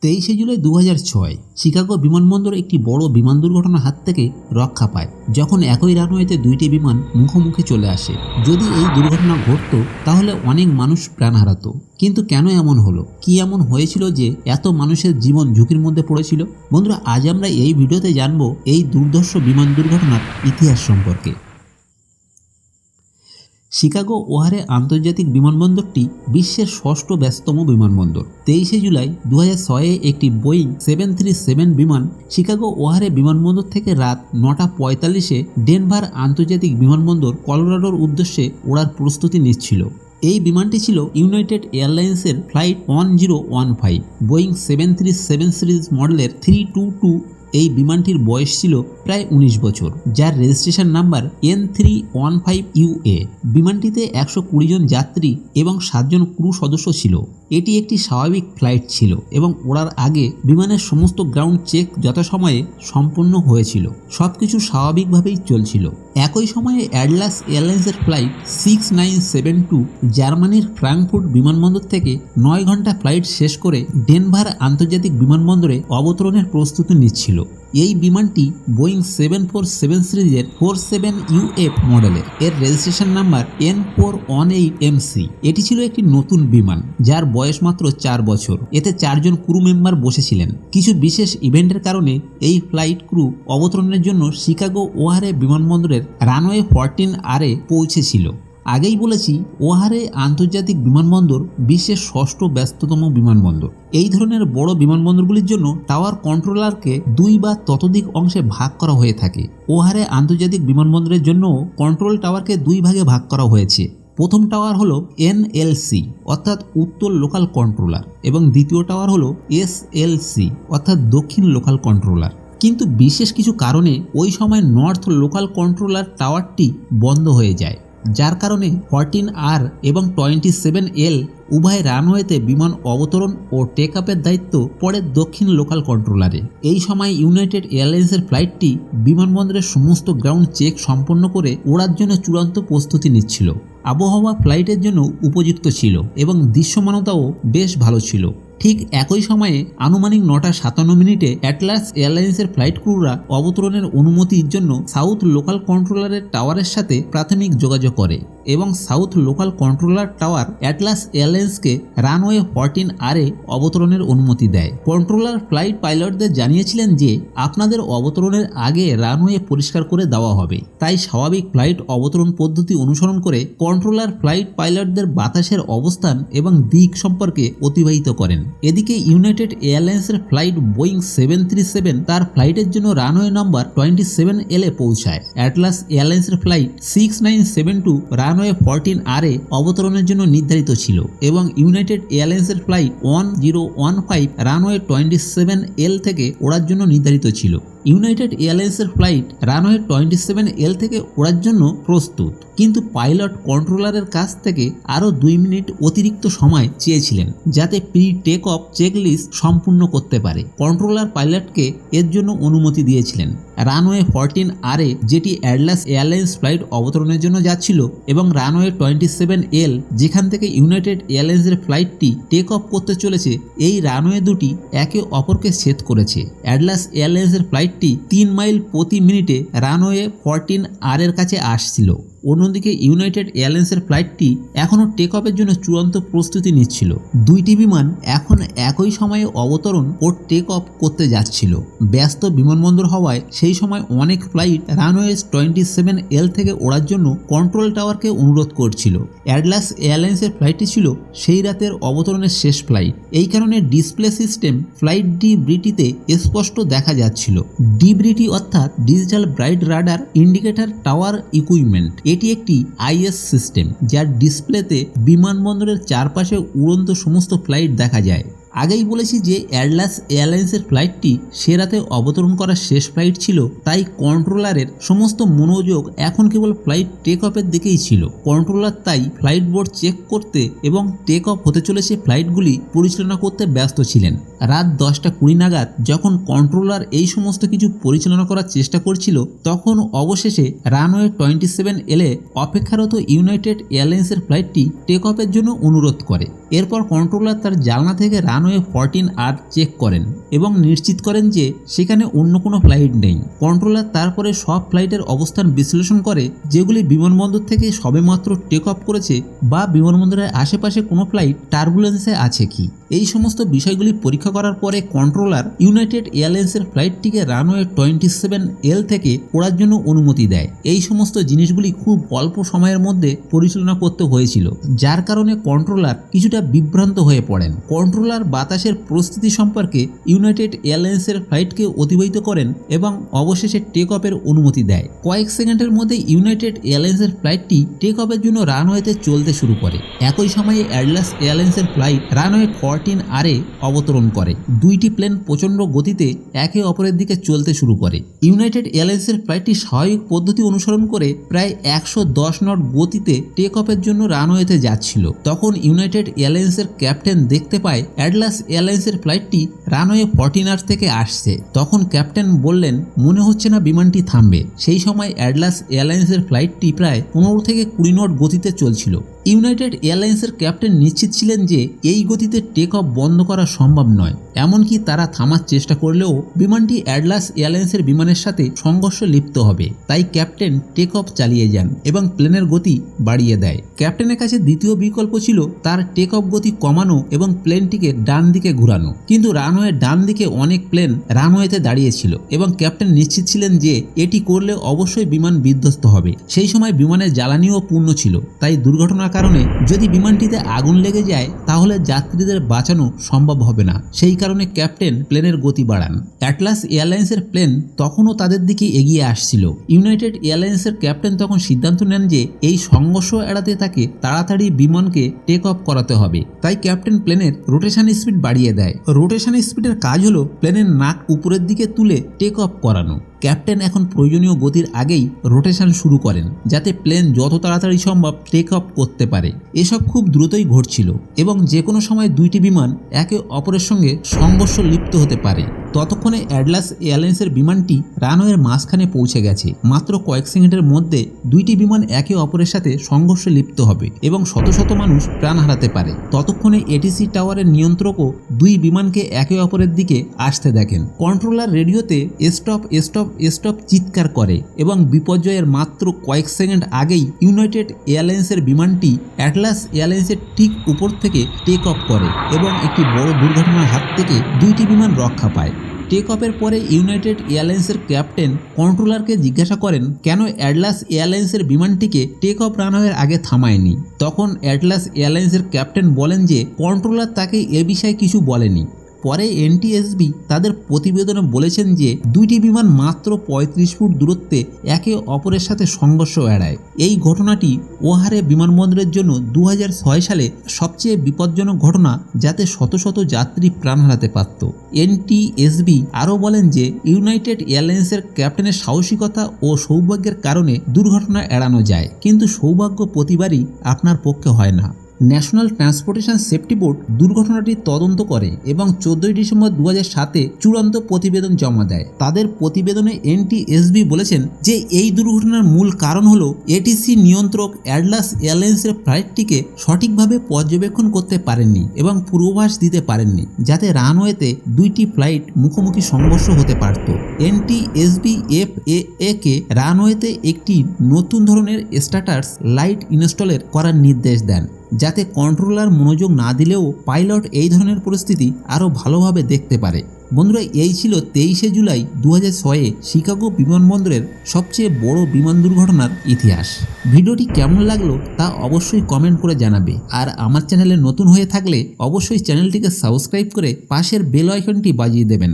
23শে July 2006 Chicago বিমানবন্দর একটি বড় বিমান দুর্ঘটনার হাত থেকে রক্ষা পায় যখন একই রানওয়েতে দুইটি বিমান মুখোমুখি চলে আসে। যদি এই দুর্ঘটনা ঘটত তাহলে অনেক মানুষ প্রাণ হারাতো, কিন্তু কেন এমন হলো? কি এমন হয়েছিল যে এত মানুষের জীবন ঝুঁকির মধ্যে পড়েছিল? বন্ধুরা, আজ আমরা এই ভিডিওতে জানবো এই দুর্ধর্ষ বিমান দুর্ঘটনার ইতিহাস সম্পর্কে। শিকাগো ওহারে আন্তর্জাতিক বিমানবন্দরটি বিশ্বের ষষ্ঠ ব্যস্ততম বিমানবন্দর। 23শে জুলাই 2006 একটি বোয়িং 737 বিমান শিকাগো ওহারে বিমানবন্দর থেকে রাত 9:45 ডেনভার আন্তর্জাতিক বিমানবন্দর কলোরাডোর উদ্দেশ্যে ওড়ার প্রস্তুতি নিচ্ছিল। এই বিমানটি ছিল ইউনাইটেড এয়ারলাইন্সের ফ্লাইট 1015 বোয়িং 737 সিরিজ মডেলের 322। এই বিমানটির বয়স ছিল প্রায় 19 বছর, যার রেজিস্ট্রেশন নাম্বার N315UA। বিমানটিতে 120 জন যাত্রী এবং 7 জন ক্রু সদস্য ছিল। এটি একটি স্বাভাবিক ফ্লাইট ছিল এবং ওড়ার আগে বিমানের সমস্ত গ্রাউন্ড চেক যথাসময়ে সম্পন্ন হয়েছিল। সবকিছু স্বাভাবিকভাবেই চলছিল। একই সময়ে অ্যাটলাস এয়ারলাইন্সের ফ্লাইট 6972 জার্মানির ফ্রাঙ্কফুর্ট বিমানবন্দর থেকে 9 ঘন্টা ফ্লাইট শেষ করে ডেনভার আন্তর্জাতিক বিমানবন্দরে অবতরণের প্রস্তুতি নিচ্ছিল। এই বিমানটি বোয়িং 747 সিরিজের 47UF মডেলের। এর রেজিস্ট্রেশন নাম্বার N418MC। এটি ছিল একটি নতুন বিমান যার বয়স মাত্র 4 বছর। এতে 4 জন ক্রু মেম্বার বসেছিলেন। কিছু বিশেষ ইভেন্টের কারণে এই ফ্লাইট ক্রু অবতরণের জন্য শিকাগো ওহারে বিমানবন্দরের রানওয়ে 14R পৌঁছেছিল। আগেই বলেছি, ওহারে আন্তর্জাতিক বিমানবন্দর বিশ্বের ষষ্ঠ ব্যস্ততম বিমানবন্দর। এই ধরনের বড় বিমানবন্দরগুলির জন্য টাওয়ার কন্ট্রোলারকে 2 বা ততোধিক অংশে ভাগ করা হয়ে থাকে। ওহারে আন্তর্জাতিক বিমানবন্দরের জন্য কন্ট্রোল টাওয়ারকে 2 ভাগে ভাগ করা হয়েছে। প্রথম টাওয়ার হলো NLC অর্থাৎ উত্তর লোকাল কন্ট্রোলার এবং দ্বিতীয় টাওয়ার হলো SLC অর্থাৎ দক্ষিণ লোকাল কন্ট্রোলার। কিন্তু বিশেষ কিছু কারণে ওই সময় নর্থ লোকাল কন্ট্রোলার টাওয়ারটি বন্ধ হয়ে যায়, যার কারণে 14R এবং 27L উভয় রানওয়েতে বিমান অবতরণ ও টেক আপের দায়িত্ব পড়ে দক্ষিণ লোকাল কন্ট্রোলারে। এই সময় ইউনাইটেড এয়ারলাইন্সের ফ্লাইটটি বিমানবন্দরের সমস্ত গ্রাউন্ড চেক সম্পন্ন করে ওড়ার জন্য চূড়ান্ত প্রস্তুতি নিচ্ছিল। আবহাওয়া ফ্লাইটের জন্য উপযুক্ত ছিল এবং দৃশ্যমানতাও বেশ ভালো ছিল। ঠিক একই সময়ে আনুমানিক 9:57 অ্যাটলাস এয়ারলাইন্সের ফ্লাইট ক্রুরা অবতরণের অনুমতির জন্য সাউথ লোকাল কন্ট্রোলারের টাওয়ারের সাথে প্রাথমিক যোগাযোগ করে এবং south local controller tower Atlas এয়ারলাইন্সকে রানওয়ে 14R অবতরণের অনুমতি দেয়। কন্ট্রোলার ফ্লাইট পাইলটদের জানিয়েছিলেন যে আপনাদের অবতরণের আগে রানওয়ে পরিষ্কার করে দেওয়া হবে। তাই স্বাভাবিক ফ্লাইট অবতরণ পদ্ধতি অনুসরণ করে কন্ট্রোলার ফ্লাইট পাইলটদের বাতাসের অবস্থান এবং দিক সম্পর্কে অতিবাহিত করেন। এদিকে ইউনাইটেড এয়ারলাইন্সের ফ্লাইট বোয়িং 737 তার ফ্লাইটের জন্য রানওয়ে নম্বর 27L পৌঁছায়। অ্যাটলাস এয়ারলাইন্সের ফ্লাইট 6972 রানওয়ে 14R অবতরণের জন্য নির্ধারিত ছিল এবং ইউনাইটেড এয়ারলাইন্সের ফ্লাইট 1015 রানওয়ে 27L থেকে ওড়ার জন্য নির্ধারিত ছিল। ইউনাইটেড এয়ারলাইন্সের ফ্লাইট রানওয়ে 27L থেকে ওড়ার জন্য প্রস্তুত, কিন্তু পাইলট কন্ট্রোলারের কাছ থেকে আরও 2 মিনিট অতিরিক্ত সময় চেয়েছিলেন যাতে প্রি টেক অফ চেকলিস্ট সম্পূর্ণ করতে পারে। কন্ট্রোলার পাইলটকে এর জন্য অনুমতি দিয়েছিলেন। রানওয়ে 14R যেটি অ্যাটলাস এয়ারলাইন্স ফ্লাইট অবতরণের জন্য যাচ্ছিল এবং রানওয়ে 27L যেখান থেকে ইউনাইটেড এয়ারলাইন্সের ফ্লাইটটি টেক অফ করতে চলেছে, এই রানওয়ে দুটি একে অপরকে ছেদ করেছে। অ্যাটলাস এয়ারলাইন্সের ফ্লাইটটি 3 মাইল প্রতি মিনিটে রানওয়ে 14R এর কাছে আসছিল। অন্যদিকে ইউনাইটেড এয়ারলাইন্সের ফ্লাইটটি এখনও টেক অফের জন্য চূড়ান্ত প্রস্তুতি নিচ্ছিল। দুইটি বিমান এখন একই সময়ে অবতরণ ও টেক অফ করতে যাচ্ছিল। ব্যস্ত বিমানবন্দর হওয়ায় সেই সময় অনেক ফ্লাইট রানওয়ে 27L থেকে ওড়ার জন্য কন্ট্রোল টাওয়ারকে অনুরোধ করছিল। অ্যাটলাস এয়ারলাইন্সের ফ্লাইটটি ছিল সেই রাতের অবতরণের শেষ ফ্লাইট। এই কারণে ডিসপ্লে সিস্টেম ফ্লাইট ডিব্রিটিতে স্পষ্ট দেখা যাচ্ছিল। ডিব্রিটি অর্থাৎ digital bright radar indicator tower equipment. এটি একটি IS সিস্টেম যার ডিসপ্লেতে বিমানবন্দরের চারপাশে উড়ন্ত সমস্ত ফ্লাইট দেখা যায়। আগেই বলেছি যে অ্যাটলাস এয়ারলাইন্সের ফ্লাইটটি সে রাতে অবতরণ করা শেষ ফ্লাইট ছিল, তাই কন্ট্রোলারের সমস্ত মনোযোগ এখন কেবল ফ্লাইট টেক অফের দিকেই ছিল। কন্ট্রোলার তাই ফ্লাইট বোর্ড চেক করতে এবং টেক অফ হতে চলেছে ফ্লাইটগুলি পরিচালনা করতে ব্যস্ত ছিলেন। রাত 10:20 নাগাদ যখন কন্ট্রোলার এই সমস্ত কিছু পরিচালনা করার চেষ্টা করছিল, তখন অবশেষে রানওয়ে 27L অপেক্ষারত ইউনাইটেড এয়ারলাইন্সের ফ্লাইটটি টেক অফের জন্য অনুরোধ করে। এরপর কন্ট্রোলার তার জানলা থেকে রানওয়ে 14R চেক করেন এবং নিশ্চিত করেন যে সেখানে অন্য কোনো ফ্লাইট নেই। কন্ট্রোলার তারপরে সব ফ্লাইটের অবস্থান বিশ্লেষণ করে যেগুলি বিমানবন্দর থেকে সবেমাত্র টেক অফ করেছে বা বিমানবন্দরের আশেপাশে কোনো ফ্লাইট টার্বুলেন্সে আছে কি। এই সমস্ত বিষয়গুলি পরীক্ষা করার পরে কন্ট্রোলার ইউনাইটেড এয়ারলাইন্সের ফ্লাইটটিকে রানওয়ে 27L থেকে ওড়ার জন্য অনুমতি দেয়। এই সমস্ত জিনিসগুলি খুব অল্প সময়ের মধ্যে পরিচালনা করতে হয়েছিল, যার কারণে কন্ট্রোলার কিছুটা বিভ্রান্ত হয়ে পড়েন। কন্ট্রোলার বাতাসের পরিস্থিতি সম্পর্কে ইউনাইটেড এয়ারলাইন্সের ফ্লাইটকে অতিবাহিত করেন এবং অবশেষে টেক অফের অনুমতি দেয়। কয়েক সেকেন্ডের মধ্যে ইউনাইটেড এয়ারলাইন্সের ফ্লাইটটি টেক অফের জন্য রানওয়েতে চলতে শুরু করে। একই সময়ে অ্যাটলাস এয়ারলাইন্সের ফ্লাইট রানওয়ে 14R অবতরণ করে। দুইটি প্লেন প্রচণ্ড গতিতে একে অপরের দিকে চলতে শুরু করে। ইউনাইটেড এয়ারলাইন্সের ফ্লাইটটি স্বাভাবিক পদ্ধতি অনুসরণ করে প্রায় 110 নট গতিতে টেক অফের জন্য রানওয়েতে যাচ্ছিল। তখন ইউনাইটেড এয়ারলাইন্সের ক্যাপ্টেন দেখতে পায় অ্যাটলাস এয়ারলাইন্সের ফ্লাইটটি রানওয়ে 14R থেকে আসছে। তখন ক্যাপ্টেন বললেন, মনে হচ্ছে না বিমানটি থামবে। সেই সময় অ্যাটলাস এয়ারলাইন্সের ফ্লাইটটি প্রায় 15 থেকে 20 নট গতিতে চলছিল। ইউনাইটেড এয়ারলাইন্সের ক্যাপ্টেন নিশ্চিত ছিলেন যে এই গতিতে টেক অফ বন্ধ করা সম্ভব নয়। এমনকি তারা থামার চেষ্টা করলেও বিমানটি অ্যাটলাস এয়ারলাইন্সের বিমানের সাথে সংঘর্ষে লিপ্ত হবে। তাই ক্যাপ্টেন টেক অফ চালিয়ে যান এবং প্লেনের গতি বাড়িয়ে দেয়। ক্যাপ্টেনের কাছে দ্বিতীয় বিকল্প ছিল তার টেক অফ গতি কমানো এবং প্লেনটিকে ডান দিকে ঘুরানো, কিন্তু রানওয়ের ডান দিকে অনেক প্লেন রানওয়েতে দাঁড়িয়েছিল এবং ক্যাপ্টেন নিশ্চিত ছিলেন যে এটি করলে অবশ্যই বিমান বিধ্বস্ত হবে। সেই সময় বিমানের জ্বালানিও পূর্ণ ছিল, তাই দুর্ঘটনার কারণে যদি বিমানটিতে আগুন লেগে যায় তাহলে যাত্রীদের বাঁচানো সম্ভব হবে না। সেই কারণে ক্যাপ্টেন প্লেনের গতি বাড়ান। অ্যাটলাস এয়ারলাইন্সের প্লেন তখনও তাদের দিকে এগিয়ে আসছিল। ইউনাইটেড এয়ারলাইন্সের ক্যাপ্টেন তখন সিদ্ধান্ত নেন যে এই সংঘর্ষ এড়াতে তাকে তাড়াতাড়ি বিমানকে টেক অফ করাতে হবে। তাই ক্যাপ্টেন প্লেনের রোটেশন স্পিড বাড়িয়ে দেয়। রোটেশন স্পিডের কাজ হলো প্লেনের নাক উপরের দিকে তুলে টেক অফ করানো। ক্যাপ্টেন এখন প্রয়োজনীয় গতির আগেই রোটেশন শুরু করেন যাতে প্লেন যত তাড়াতাড়ি সম্ভব টেক অফ করতে পারে। এসব খুব দ্রুতই ঘটছিল এবং যে কোনো সময় দুইটি বিমান একে অপরের সঙ্গে সংঘর্ষ লিপ্ত হতে পারে। ততক্ষণে অ্যাটলাস এয়ারলাইন্সের বিমানটি রানওয়ের মাঝখানে পৌঁছে গেছে। মাত্র কয়েক সেকেন্ডের মধ্যে দুইটি বিমান একে অপরের সাথে সংঘর্ষে লিপ্ত হবে এবং শত শত মানুষ প্রাণ হারাতে পারে। ততক্ষণে এটিসি টাওয়ারের নিয়ন্ত্রকও দুই বিমানকে একে অপরের দিকে আসতে দেখেন। কন্ট্রোলার রেডিওতে স্টপ স্টপ স্টপ চিৎকার করে এবং বিপর্যয়ের মাত্র কয়েক সেকেন্ড আগেই ইউনাইটেড এয়ারলাইন্সের বিমানটি অ্যাটলাস এয়ারলাইন্সের ঠিক উপর থেকে টেক অফ করে এবং একটি বড় দুর্ঘটনার হাত থেকে দুইটি বিমান রক্ষা পায়। টেক অফের পরে ইউনাইটেড এয়ারলাইন্সের ক্যাপ্টেন কন্ট্রোলারকে জিজ্ঞাসা করেন কেন অ্যাটলাস এয়ারলাইন্সের বিমানটিকে টেক অফ রানওয়ের আগে থামায়নি। তখন অ্যাটলাস এয়ারলাইন্সের ক্যাপ্টেন বলেন যে কন্ট্রোলার তাকে এ বিষয়ে কিছু বলেনি। পরে এনটিএসবি তাদের প্রতিবেদনে বলেছেন যে দুইটি বিমান মাত্র 35 ফুট দূরত্বে একে অপরের সাথে সংঘর্ষ এড়ায়। এই ঘটনাটি ওহারে বিমানবন্দরের জন্য 2006 সালে সবচেয়ে বিপজ্জনক ঘটনা, যাতে শত শত যাত্রী প্রাণ হারাতে পারত। এনটিএসবি আরও বলেন যে ইউনাইটেড এয়ারলাইন্সের ক্যাপ্টেনের সাহসিকতা ও সৌভাগ্যের কারণে দুর্ঘটনা এড়ানো যায়, কিন্তু সৌভাগ্য প্রতিবারই আপনার পক্ষে হয় না। ন্যাশনাল ট্রান্সপোর্টেশন সেফটি বোর্ড দুর্ঘটনাটি তদন্ত করে এবং 14 ডিসেম্বর 2007 চূড়ান্ত প্রতিবেদন জমা দেয়। তাদের প্রতিবেদনে এনটিএসবি বলেছেন যে এই দুর্ঘটনার মূল কারণ হলো এটিসি নিয়ন্ত্রক অ্যাটলাস এয়ারলাইন্সের ফ্লাইটটিকে সঠিকভাবে পর্যবেক্ষণ করতে পারেননি এবং পূর্বাভাস দিতে পারেননি, যাতে রানওয়েতে দুইটি ফ্লাইট মুখোমুখি সংঘর্ষ হতে পারত। এনটিএসবি FAA কে রানওয়েতে একটি নতুন ধরনের স্ট্যাটাস লাইট ইনস্টলের করার নির্দেশ দেন, যাতে কন্ট্রোলার মনোযোগ না দিলেও পাইলট এই ধরনের পরিস্থিতি আরও ভালোভাবে দেখতে পারে। বন্ধুরা, এই ছিল 23শে জুলাই 2006 শিকাগো বিমানবন্দরের সবচেয়ে বড় বিমান দুর্ঘটনার ইতিহাস। ভিডিওটি কেমন লাগলো তা অবশ্যই কমেন্ট করে জানাবে। আর আমার চ্যানেলে নতুন হয়ে থাকলে অবশ্যই চ্যানেলটিকে সাবস্ক্রাইব করে পাশের বেল আইকনটি বাজিয়ে দেবেন।